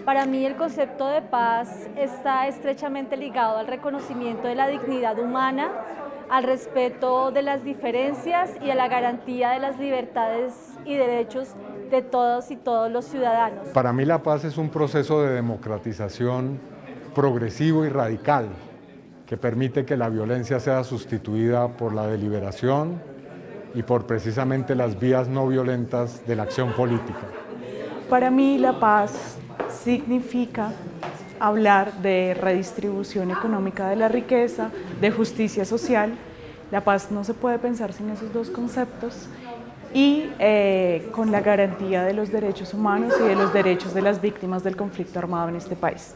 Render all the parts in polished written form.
Para mí el concepto de paz está estrechamente ligado al reconocimiento de la dignidad humana, al respeto de las diferencias y a la garantía de las libertades y derechos de todos y todos los ciudadanos. Para mí la paz es un proceso de democratización progresivo y radical que permite que la violencia sea sustituida por la deliberación y por precisamente las vías no violentas de la acción política. Para mí la paz significa hablar de redistribución económica de la riqueza, de justicia social. La paz no se puede pensar sin esos dos conceptos y con la garantía de los derechos humanos y de los derechos de las víctimas del conflicto armado en este país.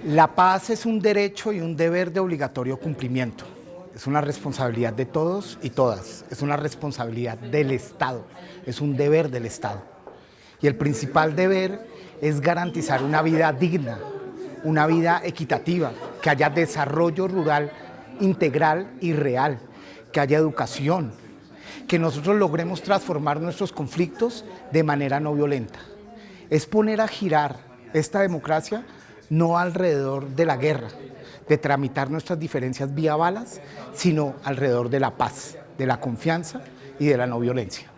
La paz es un derecho y un deber de obligatorio cumplimiento. Es una responsabilidad de todos y todas. Es una responsabilidad del Estado. Es un deber del Estado. Y el principal deber es garantizar una vida digna, una vida equitativa, que haya desarrollo rural integral y real, que haya educación, que nosotros logremos transformar nuestros conflictos de manera no violenta. Es poner a girar esta democracia no alrededor de la guerra, de tramitar nuestras diferencias vía balas, sino alrededor de la paz, de la confianza y de la no violencia.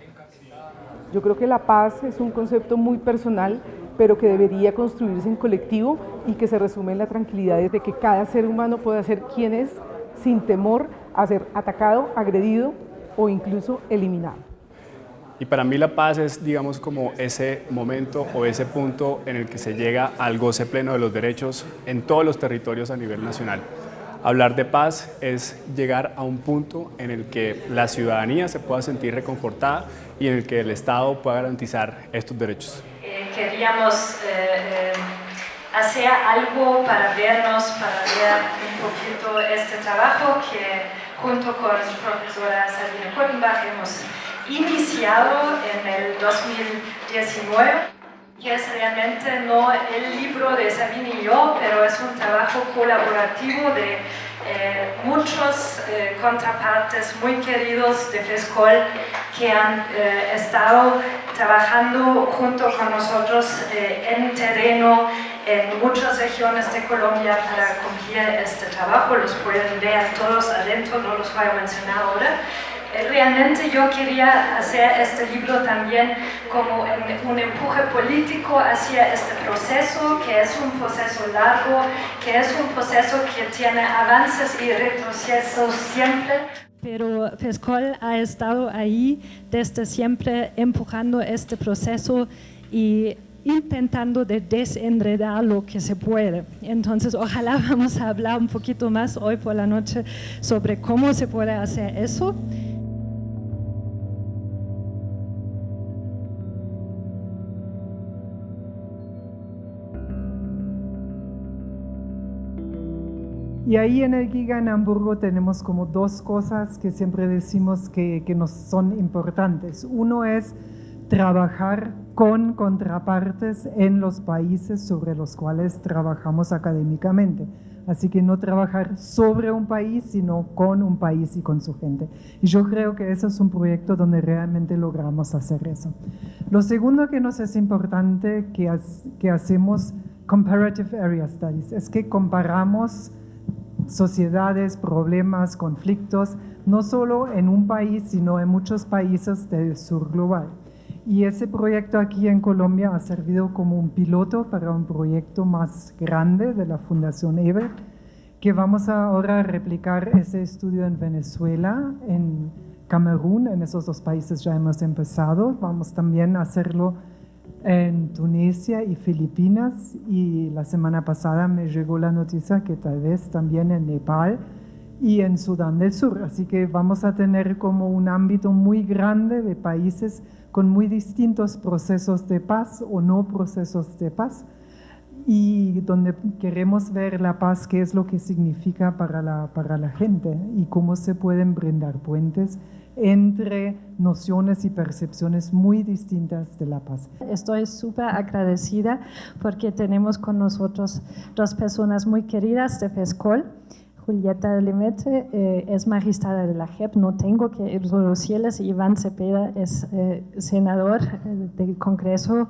Yo creo que la paz es un concepto muy personal, pero que debería construirse en colectivo y que se resume en la tranquilidad de que cada ser humano pueda ser quien es sin temor a ser atacado, agredido o incluso eliminado. Y para mí la paz es, digamos, como ese momento o ese punto en el que se llega al goce pleno de los derechos en todos los territorios a nivel nacional. Hablar de paz es llegar a un punto en el que la ciudadanía se pueda sentir reconfortada y en el que el Estado pueda garantizar estos derechos. Queríamos hacer algo para vernos, para ver un poquito este trabajo que junto con la profesora Sabine Kurtenbach hemos iniciado en el 2019, que es realmente no el libro de Sabine y yo, pero es un trabajo colaborativo de muchos contrapartes muy queridos de FESCOL que han estado trabajando junto con nosotros en terreno en muchas regiones de Colombia para cumplir este trabajo. Los pueden ver todos adentro, no los voy a mencionar ahora. Realmente yo quería hacer este libro también como un empuje político hacia este proceso, que es un proceso largo, que es un proceso que tiene avances y retrocesos siempre. Pero FESCOL ha estado ahí desde siempre empujando este proceso y intentando de desenredar lo que se puede. Entonces, ojalá vamos a hablar un poquito más hoy por la noche sobre cómo se puede hacer eso. Y ahí en el Giga en Hamburgo tenemos como dos cosas que siempre decimos que nos son importantes. Uno es trabajar con contrapartes en los países sobre los cuales trabajamos académicamente. Así que no trabajar sobre un país, sino con un país y con su gente. Y yo creo que ese es un proyecto donde realmente logramos hacer eso. Lo segundo que nos es importante que hacemos Comparative Area Studies es que comparamos sociedades, problemas, conflictos, no solo en un país, sino en muchos países del sur global. Y ese proyecto aquí en Colombia ha servido como un piloto para un proyecto más grande de la Fundación Ebert, que vamos ahora a replicar ese estudio en Venezuela, en Camerún, en esos dos países ya hemos empezado. Vamos también a hacerlo en Tunisia y Filipinas, y la semana pasada me llegó la noticia que tal vez también en Nepal y en Sudán del Sur. Así que vamos a tener como un ámbito muy grande de países con muy distintos procesos de paz o no procesos de paz, y donde queremos ver la paz, qué es lo que significa para la gente y cómo se pueden brindar puentes entre nociones y percepciones muy distintas de la paz. Estoy súper agradecida porque tenemos con nosotros dos personas muy queridas de FESCOL. Julieta Lemaitre es magistrada de la JEP, no tengo que introducirles, y Iván Cepeda es senador del Congreso,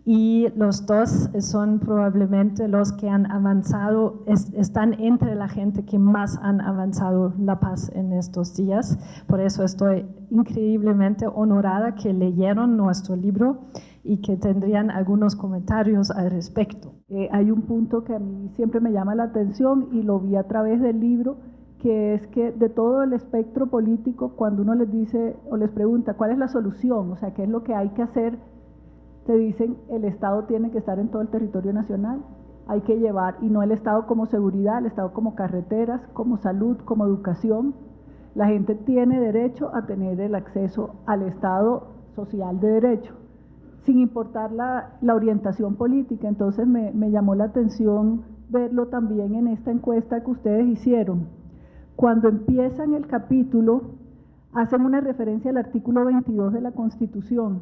y los dos son probablemente los que han avanzado, están entre la gente que más han avanzado la paz en estos días. Por eso estoy increíblemente honorada que leyeron nuestro libro y que tendrían algunos comentarios al respecto. Hay un punto que a mí siempre me llama la atención y lo vi a través del libro, que es que de todo el espectro político, cuando uno les dice o les pregunta cuál es la solución, o sea, qué es lo que hay que hacer, te dicen el Estado tiene que estar en todo el territorio nacional, hay que llevar, y no el Estado como seguridad, el Estado como carreteras, como salud, como educación. La gente tiene derecho a tener el acceso al Estado social de derecho, sin importar la orientación política. Entonces me llamó la atención verlo también en esta encuesta que ustedes hicieron. Cuando empiezan el capítulo, hacen una referencia al artículo 22 de la Constitución,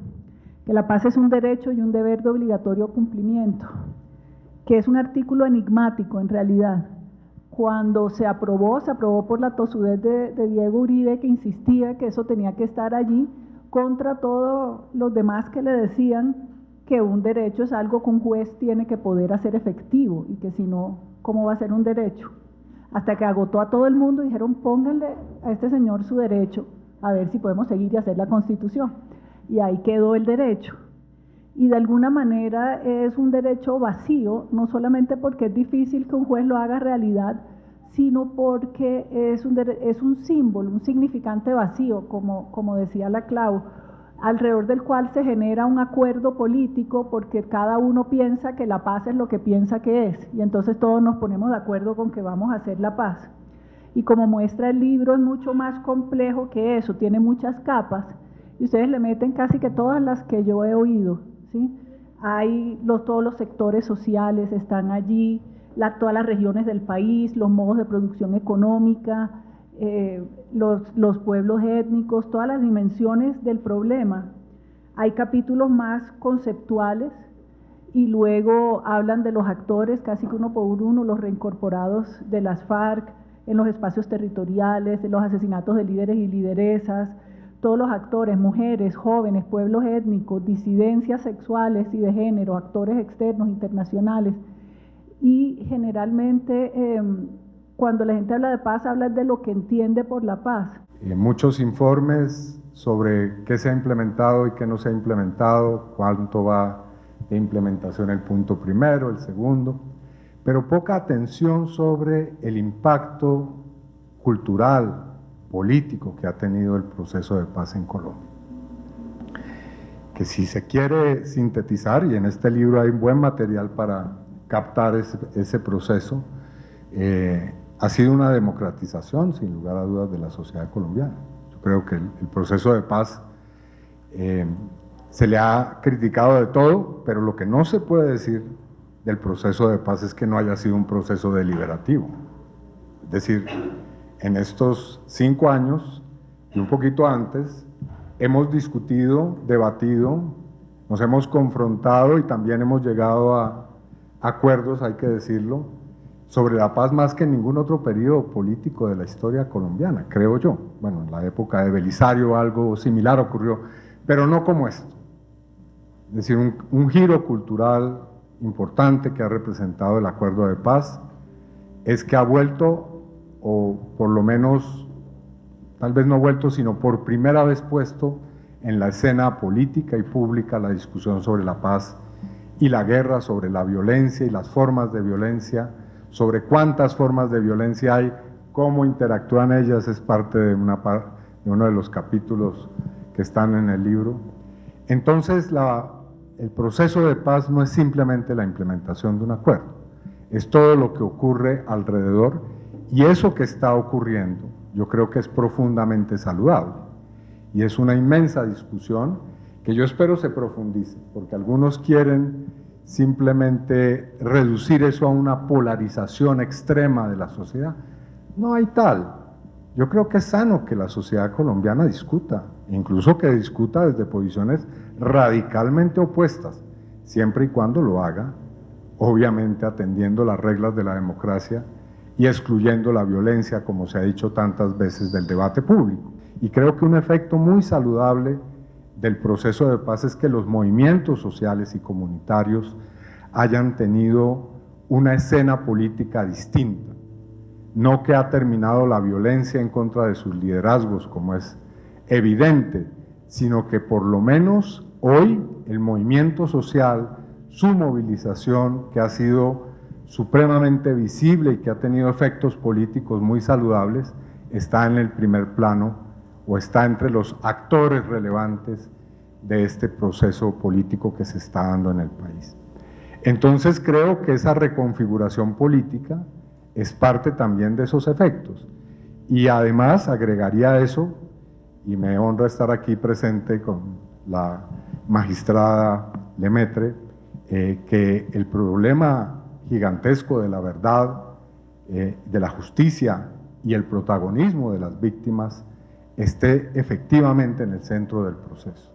que la paz es un derecho y un deber de obligatorio cumplimiento, que es un artículo enigmático en realidad. Cuando se aprobó por la tosudez de Diego Uribe, que insistía que eso tenía que estar allí, contra todos los demás que le decían que un derecho es algo que un juez tiene que poder hacer efectivo, y que si no, ¿cómo va a ser un derecho? Hasta que agotó a todo el mundo y dijeron, pónganle a este señor su derecho, a ver si podemos seguir y hacer la Constitución. Y ahí quedó el derecho. Y de alguna manera es un derecho vacío, no solamente porque es difícil que un juez lo haga realidad, sino porque es un símbolo, un significante vacío, como decía la Clau, alrededor del cual se genera un acuerdo político, porque cada uno piensa que la paz es lo que piensa que es, y entonces todos nos ponemos de acuerdo con que vamos a hacer la paz. Y como muestra el libro, es mucho más complejo que eso, tiene muchas capas, y ustedes le meten casi que todas las que yo he oído, ¿sí? Todos los sectores sociales están allí, todas las regiones del país, los modos de producción económica, los pueblos étnicos, todas las dimensiones del problema. Hay capítulos más conceptuales y luego hablan de los actores, casi que uno por uno, los reincorporados de las FARC, en los espacios territoriales, de los asesinatos de líderes y lideresas, todos los actores, mujeres, jóvenes, pueblos étnicos, disidencias sexuales y de género, actores externos, internacionales. Y generalmente cuando la gente habla de paz, habla de lo que entiende por la paz. Muchos informes sobre qué se ha implementado y qué no se ha implementado, cuánto va de implementación el punto primero, el segundo, pero poca atención sobre el impacto cultural, político que ha tenido el proceso de paz en Colombia. Que si se quiere sintetizar, y en este libro hay un buen material para captar ese proceso, ha sido una democratización, sin lugar a dudas, de la sociedad colombiana. Yo creo que el proceso de paz se le ha criticado de todo, pero lo que no se puede decir del proceso de paz es que no haya sido un proceso deliberativo. Es decir, en estos 5 años y un poquito antes, hemos discutido, debatido, nos hemos confrontado y también hemos llegado a acuerdos, hay que decirlo, sobre la paz más que en ningún otro periodo político de la historia colombiana, creo yo. Bueno, en la época de Belisario algo similar ocurrió, pero no como esto. Es decir, un giro cultural importante que ha representado el acuerdo de paz es que ha vuelto, o por lo menos, tal vez no vuelto, sino por primera vez puesto en la escena política y pública la discusión sobre la paz y la guerra, sobre la violencia y las formas de violencia, sobre cuántas formas de violencia hay, cómo interactúan ellas, es parte de uno de los capítulos que están en el libro. Entonces, el proceso de paz no es simplemente la implementación de un acuerdo, es todo lo que ocurre alrededor, y eso que está ocurriendo yo creo que es profundamente saludable, y es una inmensa discusión que yo espero se profundice, porque algunos quieren simplemente reducir eso a una polarización extrema de la sociedad. No hay tal. Yo creo que es sano que la sociedad colombiana discuta, incluso que discuta desde posiciones radicalmente opuestas, siempre y cuando lo haga, obviamente atendiendo las reglas de la democracia y excluyendo la violencia, como se ha dicho tantas veces, del debate público. Y creo que un efecto muy saludable del proceso de paz es que los movimientos sociales y comunitarios hayan tenido una escena política distinta. No que ha terminado la violencia en contra de sus liderazgos, como es evidente, sino que por lo menos hoy el movimiento social, su movilización, que ha sido supremamente visible y que ha tenido efectos políticos muy saludables, está en el primer plano o está entre los actores relevantes de este proceso político que se está dando en el país. Entonces creo que esa reconfiguración política es parte también de esos efectos. Y además agregaría a eso, y me honra estar aquí presente con la magistrada Lemaitre, que el problema gigantesco de la verdad, de la justicia y el protagonismo de las víctimas esté efectivamente en el centro del proceso.